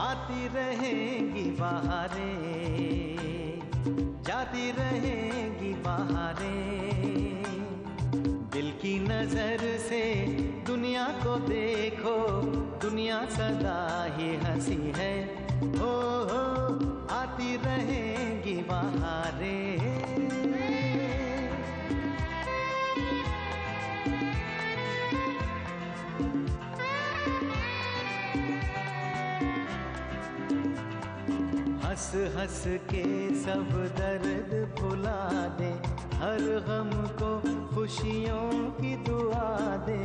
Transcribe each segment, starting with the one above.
आती रहेंगी बहारें, जाती रहेंगी बहारें। दिल की नजर से दुनिया को देखो, दुनिया सदा ही हंसी है। हो आती रहेंगी बहारें। हंस हंस के सब दर्द भुला दे, हर गम को खुशियों की दुआ दे।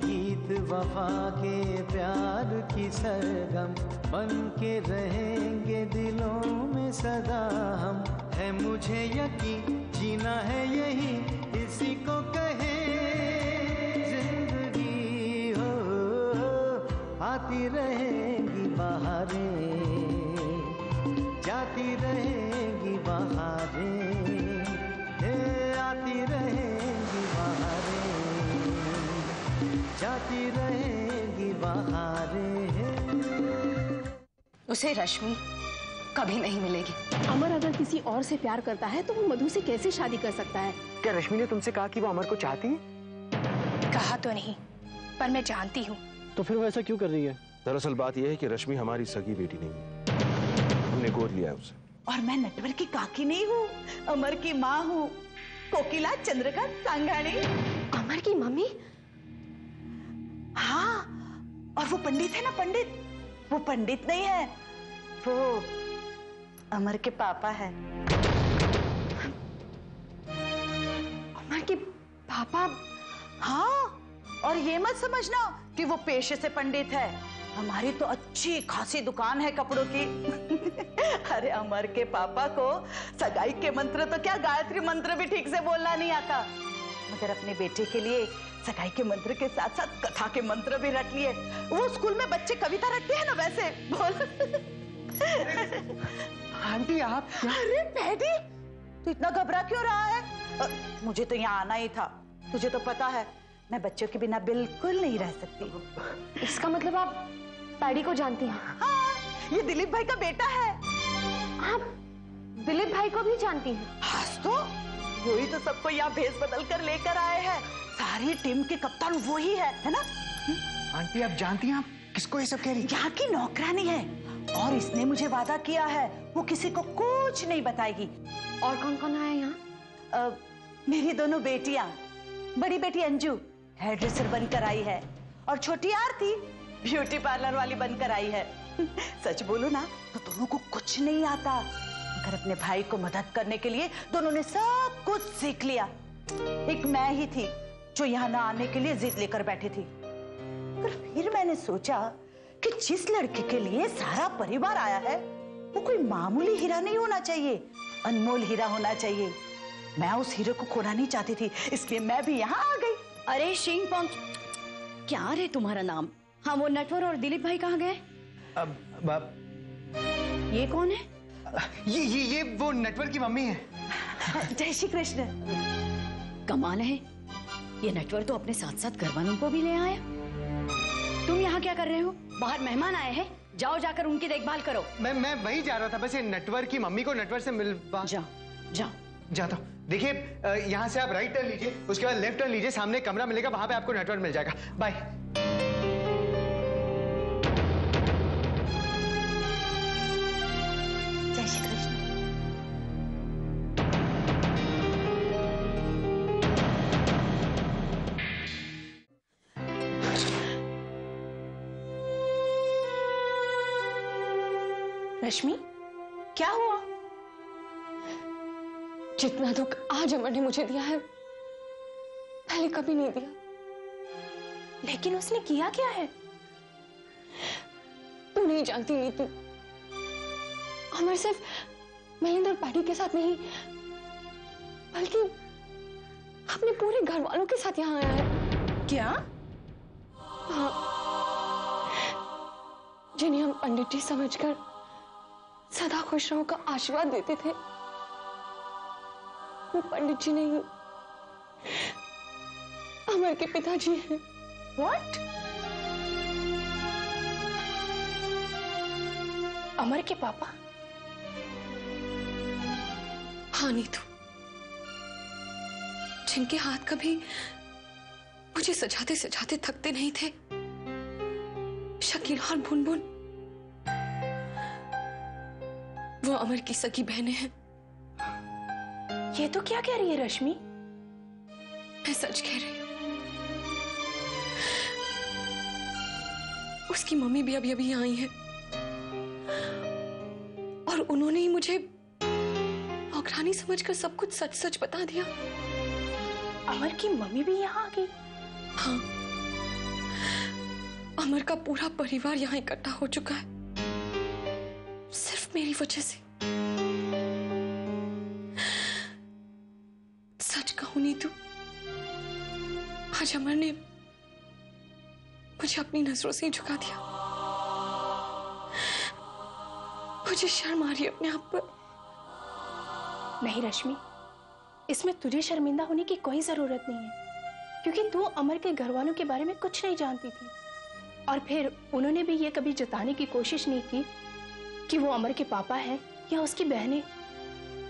गीत वफा के प्यार की सरगम बन के रहेंगे दिलों में सदा हम। है मुझे यकीन जीना है यही, इसी को कहे जिंदगी। हो आती रहेंगी बहारें, जाती रहेंगी बहारें। आती रहेंगी बहारें, जाती रहेंगी बहारें। उसे रश्मि कभी नहीं मिलेगी। अमर अगर किसी और से प्यार करता है तो वो मधु से कैसे शादी कर सकता है? क्या रश्मि ने तुमसे कहा कि वो अमर को चाहती है? कहा तो नहीं, पर मैं जानती हूँ। तो फिर वो ऐसा क्यों कर रही है? दरअसल बात यह है कि रश्मि हमारी सगी बेटी नहीं है, हमने गोद लिया है उसे। और मैं नटवर की काकी नहीं हूँ, अमर की माँ हूँ, कोकिला चंद्रकांत सांघाणी। अमर की मम्मी? हाँ, और वो पंडित है ना, पंडित, वो पंडित नहीं है, वो अमर के पापा है। अमर के पापा? हाँ, और ये मत समझना कि वो पेशे से पंडित है। हमारी तो अच्छी खासी दुकान है कपड़ों की। अरे अमर के पापा को सगाई के मंत्र तो क्या, गायत्री मंत्र भी ठीक से बोलना नहीं आता, मगर अपने बेटे के लिए सगाई के मंत्र के साथ साथ कथा के मंत्र भी रट लिए। वो स्कूल में बच्चे कविता रटते हैं ना, वैसे बोल। आंटी आप? अरे पैडी, तू इतना घबरा क्यों रहा है? मुझे तो यहाँ आना ही था, तुझे तो पता है मैं बच्चों के बिना बिल्कुल नहीं रह सकती। इसका मतलब आप पैडी को जानती हैं? हाँ, ये दिलीप भाई का बेटा है। आप दिलीप भाई को भी जानती हैं? हाँ तो वही तो सबको यहाँ भेस बदल कर लेकर आए हैं। सारी टीम के कप्तान वही है ना? आंटी आप जानती हैं आप किसको ये सब कह रही? यहाँ की नौकरानी है और इसने मुझे वादा किया है वो किसी को कुछ नहीं बताएगी। और कौन कौन आया यहाँ? मेरी दोनों बेटियां, बड़ी बेटी अंजू हेयर ड्रेसर बनकर आई है और छोटी आरती ब्यूटी पार्लर वाली बनकर आई है। सच बोलो ना तो दोनों को कुछ नहीं आता, मगर अपने भाई को मदद करने के लिए दोनों ने सब कुछ सीख लिया। एक मैं ही थी जो यहाँ ना आने के लिए जिद लेकर बैठी थी, पर फिर मैंने सोचा कि जिस लड़के के लिए सारा परिवार आया है वो कोई मामूली हीरा नहीं होना चाहिए, अनमोल हीरा होना चाहिए। मैं उस हीरे को खोना नहीं चाहती थी, इसलिए मैं भी यहाँ आ गई। अरे शिंग पोंग, क्या रे तुम्हारा नाम? हाँ, वो नटवर और दिलीप भाई कहाँ गए? ये कौन है? ये वो नटवर की मम्मी है। जय श्री कृष्ण। कमाल है, ये नटवर तो अपने साथ साथ घरवालों को भी ले आया। तुम यहाँ क्या कर रहे हो? बाहर मेहमान आए हैं, जाओ जाकर उनकी देखभाल करो। मैं वही जा रहा था, बस ये नटवर की मम्मी को नटवर से मिलवा। जाओ जाओ। जाता हूँ। देखिए यहाँ से आप राइट टर्न लीजिए, उसके बाद लेफ्ट टर्न लीजिए, सामने कमरा मिलेगा, वहां पे आपको नटवर मिल जाएगा। बाय। जय श्री कृष्ण। रश्मि, क्या हुआ? जितना दुख आज अमर ने मुझे दिया है पहले कभी नहीं दिया। लेकिन उसने किया क्या है? तू नहीं जानती नीतू, अमर सिर्फ महेंद्र पैडी के साथ नहीं बल्कि अपने पूरे घर वालों के साथ यहाँ आया है। क्या? हाँ, जिन्हें हम पंडित जी समझकर सदा खुश रहो का आशीर्वाद देते थे, वो पंडित जी नहीं, अमर के पिताजी हैं। What? अमर के पापा? हाँ नीतू, जिनके हाथ कभी मुझे सजाते सजाते थकते नहीं थे, शकीला और बुनबुन, वो अमर की सगी बहनें हैं। ये तो क्या कह रही है रश्मि? मैं सच कह रही हूँ। उसकी मम्मी भी अभी अभी आई है और उन्होंने ही मुझे नौकरानी समझकर सब कुछ सच सच बता दिया। अमर की मम्मी भी यहाँ आ गई? हाँ, अमर का पूरा परिवार यहाँ इकट्ठा हो चुका है, सिर्फ मेरी वजह से। सच कहूं नीतू, आज अमर ने मुझे अपनी नजरों से ही झुका दिया। मुझे शर्म आ रही है अपने आप पर। नहीं रश्मि, इसमें तुझे शर्मिंदा होने की कोई जरूरत नहीं है, क्योंकि तू अमर के घर वालों के बारे में कुछ नहीं जानती थी, और फिर उन्होंने भी ये कभी जताने की कोशिश नहीं की कि वो अमर के पापा हैं या उसकी बहनें।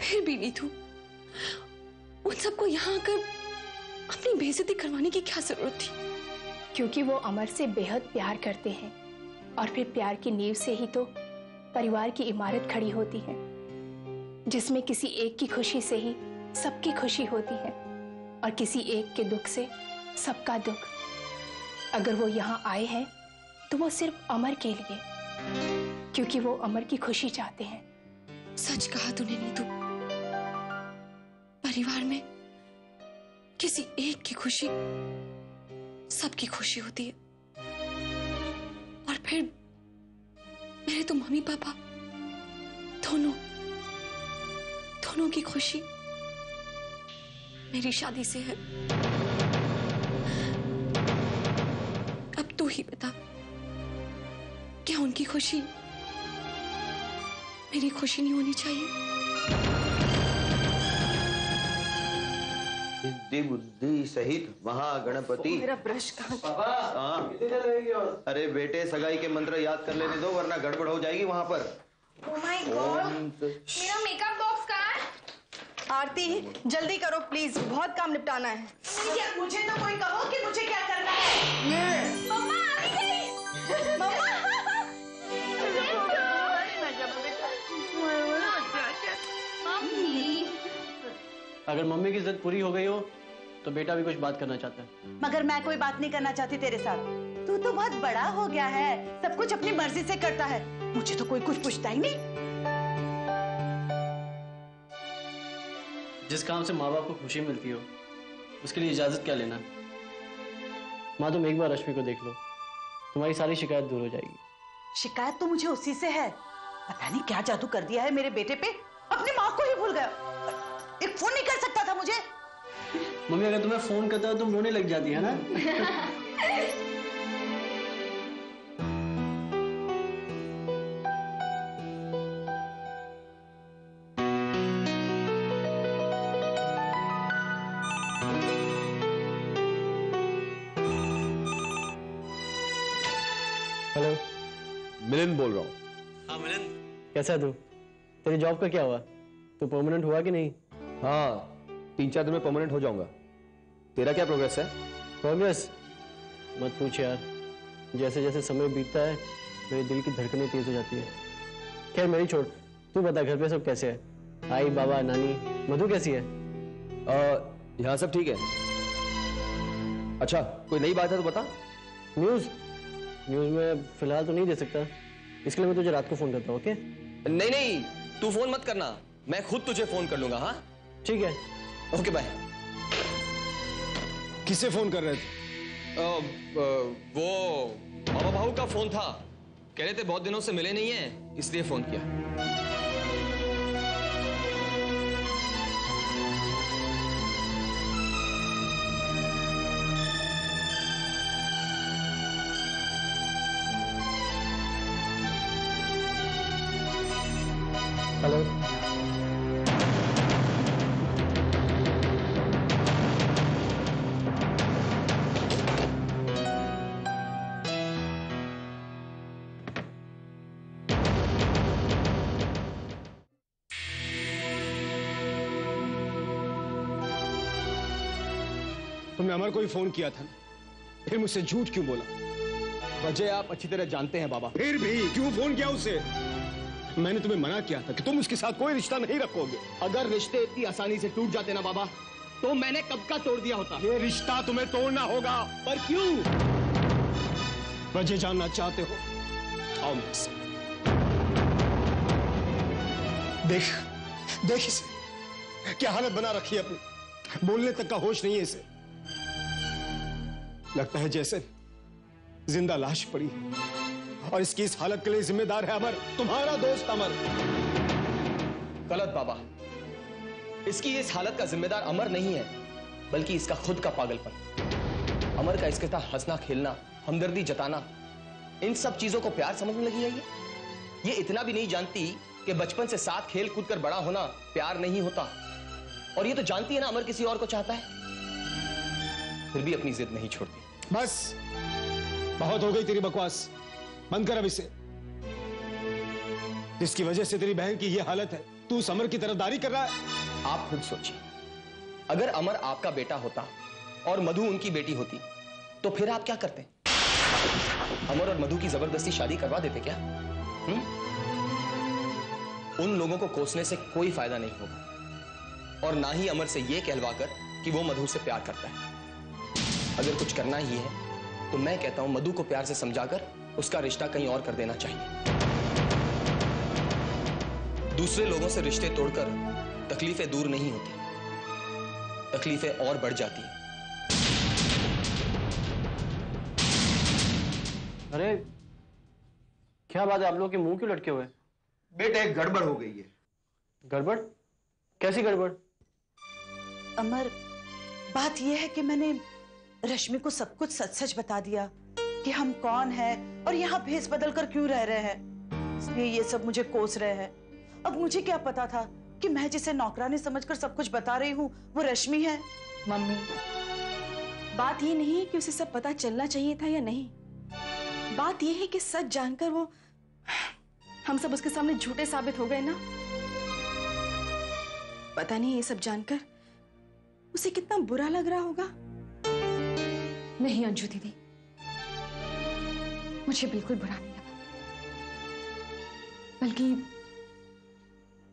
फिर भी नीतू, उन सबको यहाँ आकर अपनी बेइज्जती करवाने की क्या जरूरत थी? क्योंकि वो अमर से बेहद प्यार करते हैं, और फिर प्यार की नींव से ही तो परिवार की इमारत खड़ी होती है, जिसमें किसी एक की खुशी से ही सबकी खुशी होती है, और किसी एक के दुख से सबका दुख। अगर वो यहाँ आए हैं तो वो सिर्फ अमर के लिए, क्योंकि वो अमर की खुशी चाहते हैं। सच कहा तूने नीतू, परिवार में किसी एक की खुशी सबकी खुशी होती है, और फिर मेरे तो मम्मी पापा दोनों की खुशी मेरी शादी से है। अब तू ही बता, क्या उनकी खुशी मेरी खुशी नहीं होनी चाहिए? सिद्धि बुद्धि सहित महागणपति। मेरा ब्रश कहाँ? कहाँ? अरे बेटे, सगाई के मंत्र याद कर लेने दो, वरना गड़बड़ हो जाएगी वहां पर। Oh my God! मेरा मेकअप बॉक्स कहाँ है? आरती, जल्दी करो प्लीज, बहुत काम निपटाना है। मुझे तो कोई कहो कि मुझे क्या करना है। मम्मा आ गई। मम्मा, अगर मम्मी की जिद पूरी हो गई हो तो बेटा भी कुछ बात करना चाहता है। मगर मैं कोई बात नहीं करना चाहती तेरे साथ। तू तो बहुत बड़ा हो गया है, सब कुछ अपनी मर्जी से करता है, मुझे तो कोई कुछ पूछता ही नहीं। जिस काम से माँ बाप को खुशी मिलती हो उसके लिए इजाजत क्या लेना। माँ, तुम एक बार रश्मि को देख लो, तुम्हारी सारी शिकायत दूर हो जाएगी। शिकायत तो मुझे उसी से है, पता नहीं क्या जादू कर दिया है मेरे बेटे पे, अपनी माँ को ही भूल गया। एक फोन नहीं कर सकता था मुझे? मम्मी, अगर तुम्हें फोन करता हो तुम रोने लग जाती है ना। हेलो, मिलिंद बोल रहा हूँ। हाँ मिलिंद, कैसा है तू? तेरी जॉब का क्या हुआ? तू परमानेंट हुआ कि नहीं? हाँ, 3-4 दिन में परमानेंट हो जाऊंगा। तेरा क्या प्रोग्रेस है? प्रोग्रेस मत पूछ यार, जैसे जैसे समय बीतता है मेरे दिल की धड़कनें तेज हो जाती है। खैर मेरी छोड़, तू बता घर पे सब कैसे है? आई, बाबा, नानी, मधु कैसी है? यहाँ सब ठीक है। अच्छा, कोई नई बात है तो बता। न्यूज़ में फिलहाल तो नहीं दे सकता, इसके लिए मैं तुझे रात को फोन करता हूँ। ओके? नहीं, तू फोन मत करना, मैं खुद तुझे फोन कर लूंगा। हाँ ठीक है, ओके बाय। किससे फोन कर रहे थे? वो मामा भाऊ का फोन था, कह रहे थे बहुत दिनों से मिले नहीं है, इसलिए फोन किया। हेलो, तुमने अमर को ही फोन किया था, फिर मुझसे झूठ क्यों बोला? वजह आप अच्छी तरह जानते हैं बाबा। फिर भी क्यों फोन किया उसे? मैंने तुम्हें मना किया था कि तुम उसके साथ कोई रिश्ता नहीं रखोगे। अगर रिश्ते इतनी आसानी से टूट जाते ना बाबा, तो मैंने कब का तोड़ दिया होता। ये रिश्ता तुम्हें तोड़ना होगा। पर क्यों? वजह जानना चाहते हो? आओ मेरे साथ। देख इसे, क्या हालत बना रखी है अपनी। बोलने तक का होश नहीं है इसे। लगता है जैसे जिंदा लाश पड़ी है, और इसकी इस हालत के लिए जिम्मेदार है अमर, तुम्हारा दोस्त अमर। गलत बाबा, इसकी इस हालत का जिम्मेदार अमर नहीं है, बल्कि इसका खुद का पागलपन। अमर का इसके साथ हंसना खेलना, हमदर्दी जताना, इन सब चीजों को प्यार समझने लगी है ये इतना भी नहीं जानती कि बचपन से साथ खेल कूद कर बड़ा होना प्यार नहीं होता। और ये तो जानती है ना अमर किसी और को चाहता है, फिर भी अपनी जिद नहीं छोड़ती। बस बहुत हो गई तेरी बकवास, बंद कर अब इसे। जिसकी वजह से तेरी बहन की ये हालत है, तू उस अमर की तरफदारी कर रहा है। आप खुद सोचिए, अगर अमर आपका बेटा होता और मधु उनकी बेटी होती, तो फिर आप क्या करते? अमर और मधु की जबरदस्ती शादी करवा देते क्या? उन लोगों को कोसने से कोई फायदा नहीं होगा, और ना ही अमर से यह कहलवाकर कि वो मधु से प्यार करता है। अगर कुछ करना ही है तो मैं कहता हूं मधु को प्यार से समझाकर उसका रिश्ता कहीं और कर देना चाहिए। दूसरे लोगों से रिश्ते तोड़कर तकलीफें दूर नहीं होती, तकलीफें और बढ़ जाती हैं। अरे क्या बात है, आप लोग के मुंह क्यों लटके हुए? बेटे एक गड़बड़ हो गई है। गड़बड़? कैसी गड़बड़? अमर, बात यह है कि मैंने रश्मि को सब कुछ सच सच बता दिया कि हम कौन हैं और यहाँ भेस बदल कर क्यों रह रहे हैं। इसलिए ये सब मुझे कोस रहे हैं। अब मुझे क्या पता था कि मैं जिसे नौकरानी समझकर सब कुछ बता रही हूँ वो रश्मि है। मम्मी, बात ये नहीं है कि उसे सब पता चलना चाहिए था या नहीं। बात ये है कि सच जानकर वो हम सब उसके सामने झूठे साबित हो गए ना। पता नहीं ये सब जानकर उसे कितना बुरा लग रहा होगा। नहीं अंजू दीदी, मुझे बिल्कुल बुरा नहीं लगा, बल्कि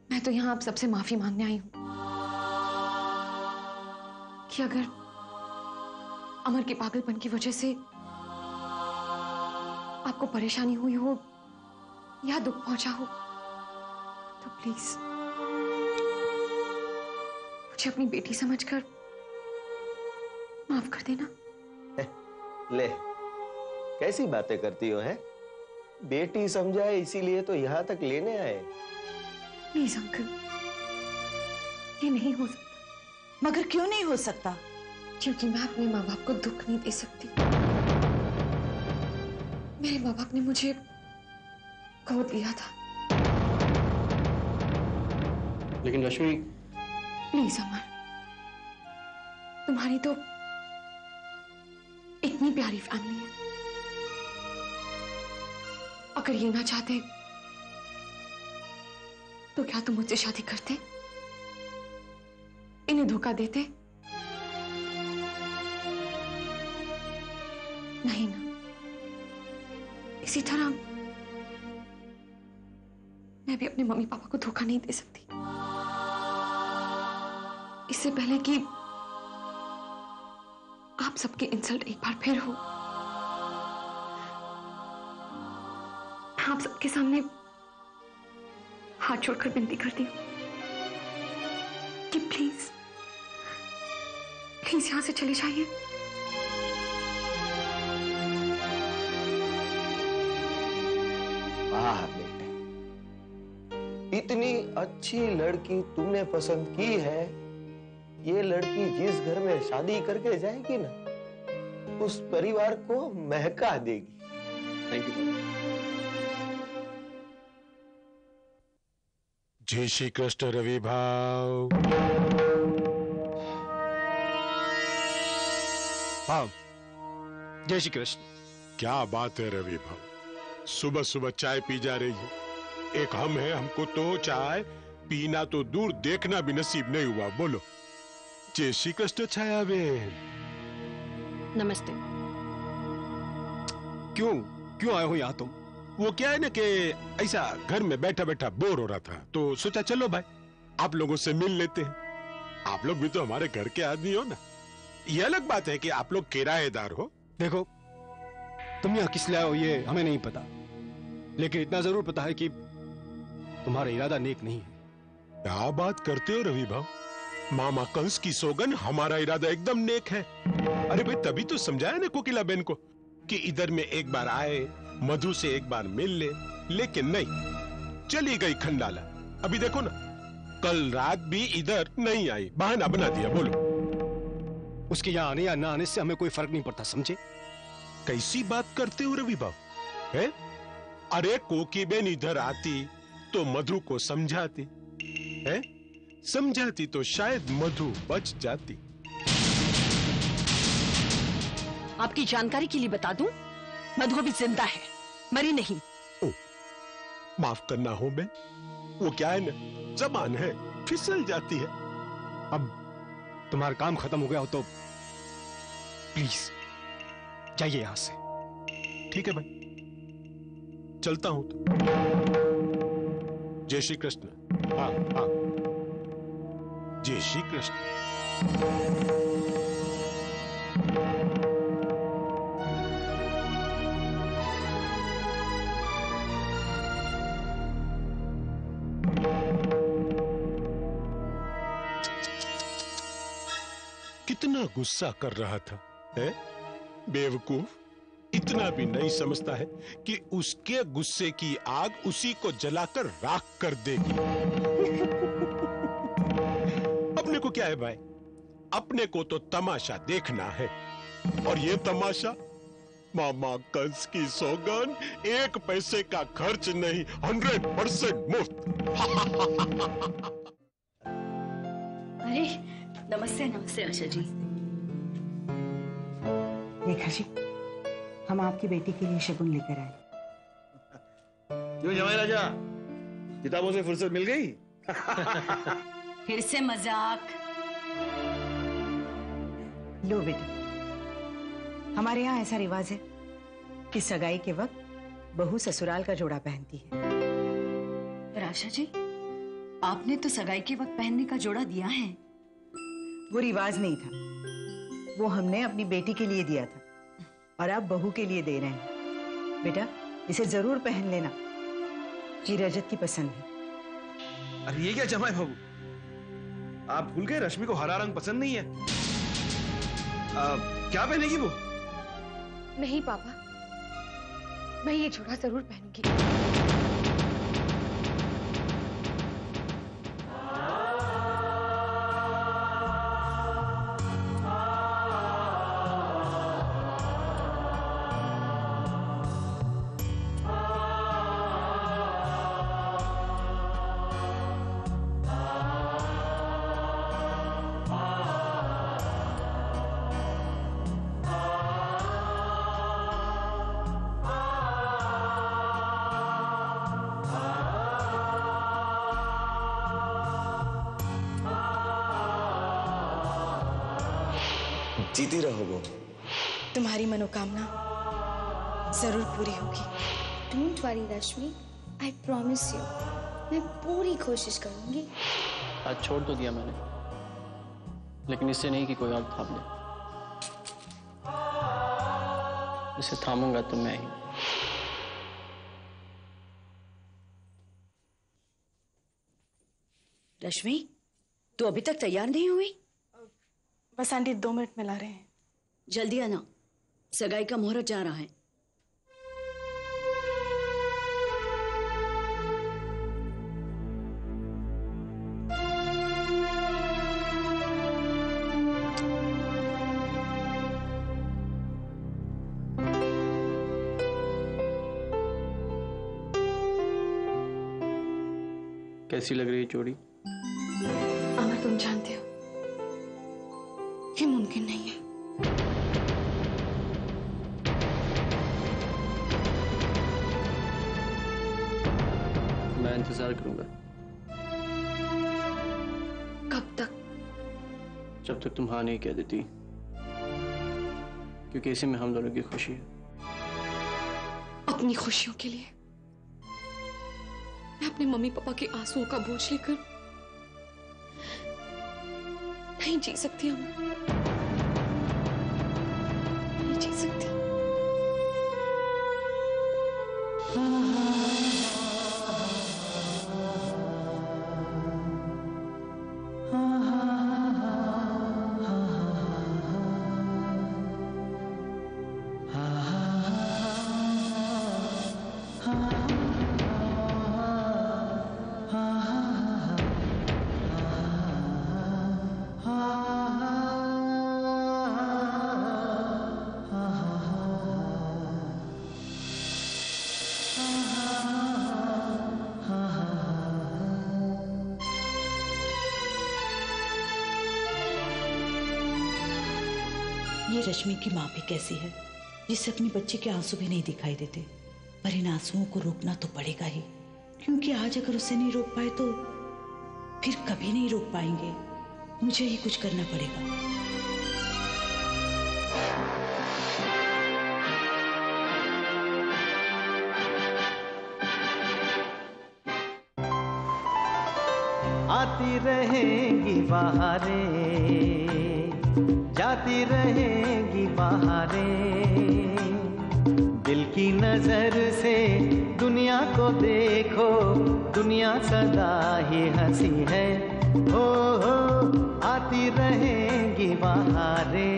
मैं तो यहां आप सबसे माफी मांगने आई हूं कि अगर अमर के पागलपन की वजह से आपको परेशानी हुई हो या दुख पहुंचा हो, तो प्लीज मुझे अपनी बेटी समझकर माफ कर देना। ले, कैसी बातें करती हो हैं? बेटी समझाए इसीलिए तो यहाँ तक लेने आए। प्लीज अंकल, ये नहीं हो सकता। मगर क्यों नहीं हो सकता? क्योंकि मैं अपने माँ बाप को दुख नहीं दे सकती। मेरे माँ बाप ने मुझे गोद लिया था। लेकिन रश्मि, प्लीज अमर, तुम्हारी तो इतनी प्यारी फैमिली है। अगर ये ना चाहते तो क्या तुम मुझसे शादी करते? इन्हें धोखा देते? नहीं ना। इसी तरह मैं भी अपने मम्मी पापा को धोखा नहीं दे सकती। इससे पहले कि आप सबके इंसल्ट एक बार फिर हो, आप सबके सामने हाथ जोड़कर विनती करती हूँ कि प्लीज प्लीज यहां से चले जाइए। वाह बेटे, इतनी अच्छी लड़की तुमने पसंद की है। ये लड़की जिस घर में शादी करके जाएगी ना, उस परिवार को महका देगी। Thank you. जय श्री कृष्ण रवि भाव। भाव, जय श्री कृष्ण। क्या बात है रवि भाव, सुबह सुबह चाय पी जा रही है। एक हम है, हमको तो चाय पीना तो दूर देखना भी नसीब नहीं हुआ। बोलो। जय श्री कृष्ण छाया बहन। नमस्ते। क्यों क्यों आए हो यहाँ तुम? वो क्या है ना कि ऐसा घर में बैठा बैठा बोर हो रहा था, तो सोचा चलो भाई आप लोगों से मिल लेते हैं। आप लोग भी तो हमारे घर के आदमी हो ना। ये अलग बात है कि आप लोग किराएदार हो। देखो, तुम यहाँ किस लिए आए हो ये हमें नहीं पता, लेकिन इतना जरूर पता है कि तुम्हारा इरादा नेक नहीं है। क्या बात करते हो रवि भाव? मामा कंस की सौगन, हमारा इरादा एकदम नेक है। अरे भाई तभी तो समझाया ना कोकिला बहन को कि इधर में एक बार आए, मधु से एक बार मिल ले, लेकिन नहीं, चली गई खंडाला। अभी देखो ना, कल रात भी इधर नहीं आई, बहाना बना दिया। बोलो, उसके यहाँ आने या ना आने से हमें कोई फर्क नहीं पड़ता, समझे? कैसी बात करते हो रवि भाव? है? अरे कोकी बहन इधर आती तो मधु को समझाती है, समझाती तो शायद मधु बच जाती। आपकी जानकारी के लिए बता दूं, मधु अभी जिंदा है, मरी नहीं। ओ, माफ करना हो बहन, वो क्या है ना, जबान है, फिसल जाती है। अब तुम्हारा काम खत्म हो गया हो तो प्लीज जाइए यहां से। ठीक है भाई, चलता हूं तो। जय श्री कृष्ण। हाँ हाँ, जय श्री कृष्ण। कितना गुस्सा कर रहा था, है? बेवकूफ, इतना भी नहीं समझता है कि उसके गुस्से की आग उसी को जलाकर राख कर देगी। अपने को क्या है भाई, अपने को तो तमाशा देखना है, और ये तमाशा मामा कंस की सौगन, 1 पैसे का खर्च नहीं, 100% मुफ्त। अरे नमस्ते। नमस्ते आशा जी। रेखा जी, हम आपकी बेटी के लिए शगुन लेकर आए। क्यों जमाई राजा, किताबों से फुर्सत मिल गई? फिर से मजाक। लो बेटी, हमारे यहाँ ऐसा रिवाज है कि सगाई के वक्त बहू ससुराल का जोड़ा पहनती है। पर आशा जी, आपने तो सगाई के वक्त पहनने का जोड़ा दिया है। वो रिवाज नहीं था, वो हमने अपनी बेटी के लिए दिया था, और आप बहू के लिए दे रहे हैं। बेटा, इसे जरूर पहन लेना, जी रजत की पसंद है। अरे ये क्या जमाई बाबू, आप भूल गए रश्मि को हरा रंग पसंद नहीं है। क्या पहनेगी वो? नहीं पापा, मैं ये जोड़ा जरूर पहनूंगी। जीती रहो वो। तुम्हारी मनोकामना जरूर पूरी होगी। Don't worry Rashmi, I promise you, मैं पूरी कोशिश करूंगी। आज छोड़ तो दिया मैंने, लेकिन इससे नहीं कि कोई और थाम ले। इसे थामूंगा तो मैं ही। रश्मि, तू अभी तक तैयार नहीं हुई? बस आंटी 2 मिनट में ला रहे हैं। जल्दी आना, सगाई का मुहूर्त जा रहा है। कैसी लग रही है जोड़ी? अमर, तुम जानते हो ये मुमकिन नहीं है। मैं इंतजार करूंगा। कब तक? जब तक तुम हाँ नहीं कह देती। क्योंकि इसी में हम दोनों की खुशी है। अपनी खुशियों के लिए मैं अपने मम्मी पापा के आंसुओं का बोझ लेकर नहीं जी सकती। हम नहीं जी सकती। ये रश्मि की माँ भी कैसी है, जिसे अपनी बच्ची के आंसू भी नहीं दिखाई देते, पर इन आंसुओं को रोकना तो पड़ेगा ही, क्योंकि आज अगर उसे नहीं रोक पाए तो फिर कभी नहीं रोक पाएंगे। मुझे ही कुछ करना पड़ेगा। आती रहेंगी बहारें, जाती रहेंगी बहारें, दिल की नजर से दुनिया को देखो, दुनिया सदा ही हंसी है। हो आती रहेंगी बहारें,